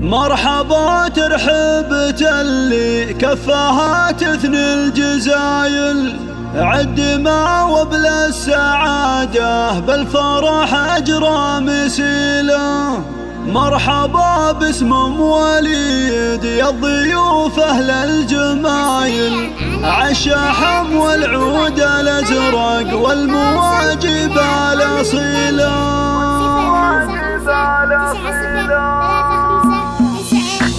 مرحبا ترحبت اللي كفاها تثني الجزايل، عد ما وبلا السعادة بالفرح أجرى مسيله. مرحبا باسم وليد يا الضيوف أهل الجمايل، عالشحم والعود الأزرق والمواجب الأصيلة.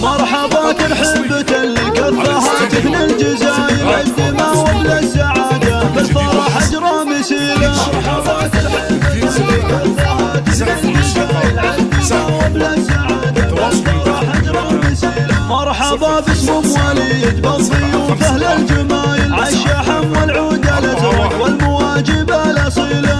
مرحبا ترحبت اللي كفاها تثني الجزايل، عد ما وبلا السعادة بالفرح أجرى مسيله. مرحبا ترحبت اللي كفاها تثني الجزايل، عد ما وبلا السعادة بالفرح أجرى مسيله. مرحبا باسم وليد بالضيوف أهل الجمايل، عالشحم والعود الأزرق والمواجب الأصيلة.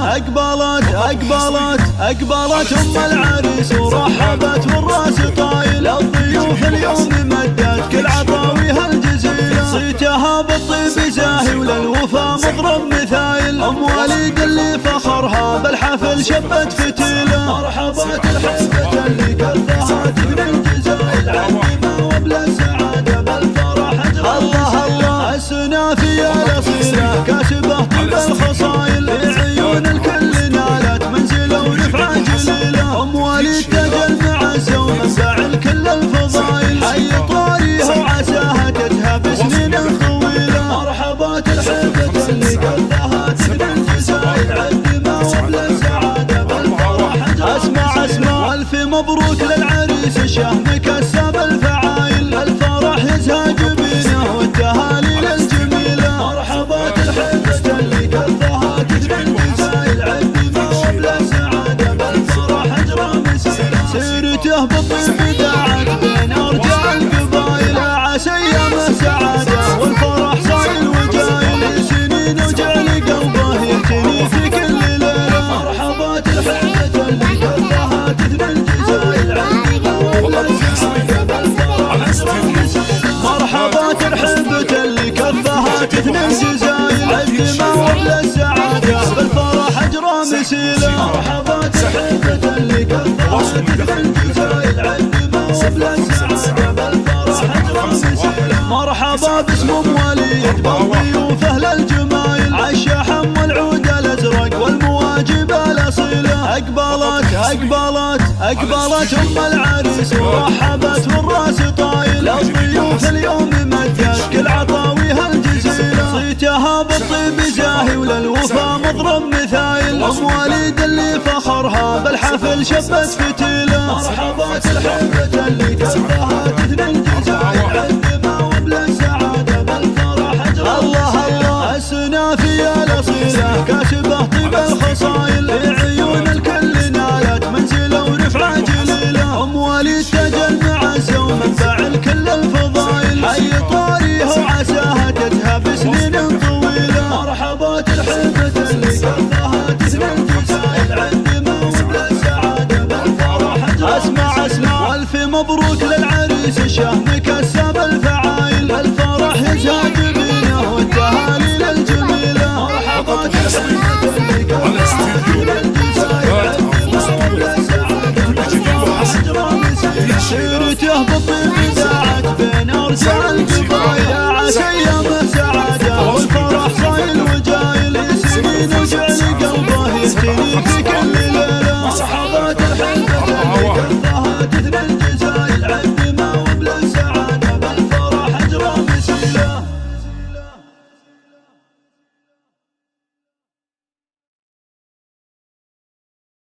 أقبلت أم العريس ورحبت والراس طايل، الضيوف اليوم مدت كل عطاويها الجزيلة. صيتها بالطيب زاهي وللوفا مضرب مثايل، أم وليد اللي فخرها بالحفل شبت فتيلة. مرحبا ترحبت اللي كفاها تثني الجزايل، عد ما وبلا السعادة بالفرح أجرى. الله السنافية الأصيلة كاسبة طيب الخصايل، عيون الكل نالت منزلة ورفعة جليلة. أم وليد تاج المعزة ومنبع الكل الفضايل، حي طاريها وعساها تذهب سنين طويلة. مرحبا ترحبت اللي كفاها تثني الجزايل، عد ما وبلا السعادة بالفرح أجرى. اسمع ألف مبروك للعريس الشهم كسب الفعايل، الفرح يزهى جبينه والتهاليل الجميلة. مرحبا ترحبت اللي كفاها تثني الجزايل، عد ما وبلا السعادة بالفرح أجرى مسيله. سيرته بالطيب داعت بين أرجاء القبايل، عسى أيامه سعادة والفرح صايل وجايل، سنين وجعل قلبه يهتني في كل ليلة. مرحبا ترحبت اللي كفاها تثني الجزايل، عد ما وبلا السعادة بالفرح أجرى مسيله. مرحبا ترحبت اللي كفاها تثني الجزايل، عد ما وبلا السعادة بالفرح أجرى مسيله. مرحبا ترحبت اللي كفاها تثني الجزايل، عد ما وبلا السعادة بالفرح أجرى مسيله. مرحبا باسم وليد بالضيوف أهل الجمايل، عالشحم والعود الأزرق والمواجب الأصيلة. أقبلت أم العريس ورحبت والراس طايل، الضيوف اليوم مدت كل عطاويها الجزيلة. صيتها بالطيب زاهي وللوفا مضرب مثايل، أم وليد اللي فخرها بالحفل شبت فتيلة. مرحبا ترحبت اللي كفاها تثني الجزايل، عد ما وبلا السعادة بالفرح أجرى. الله السنافية الأصيلة كاسبة طيب الخصايل، عيون الكل نالت منزلة ورفعة جليلة. أم وليد تاج المعزة ومنبع الكل الفضايل، حي طاريها وعساها تذهب سنين طويلة. مرحبا ترحبت اللي كفاها تثني الجزايل، عد ما وبلا السعادة بالفرح أجرى. اسمع ألف مبروك للعريس الشهم كسب الفعايل، الفرح يزهى جبينه والتهاليل الجميلة. مرحبا ترحبت اللي كفاها تثني الجزايل، عد ما وبلا السعادة بالفرح أجرى مسيله. سيرته بالطيب داعت بين أرجاء القبايل، عسى أيامه سعادة والفرح صايل وجايل، سنين وجعل قلبه يهتني في كل ليلة.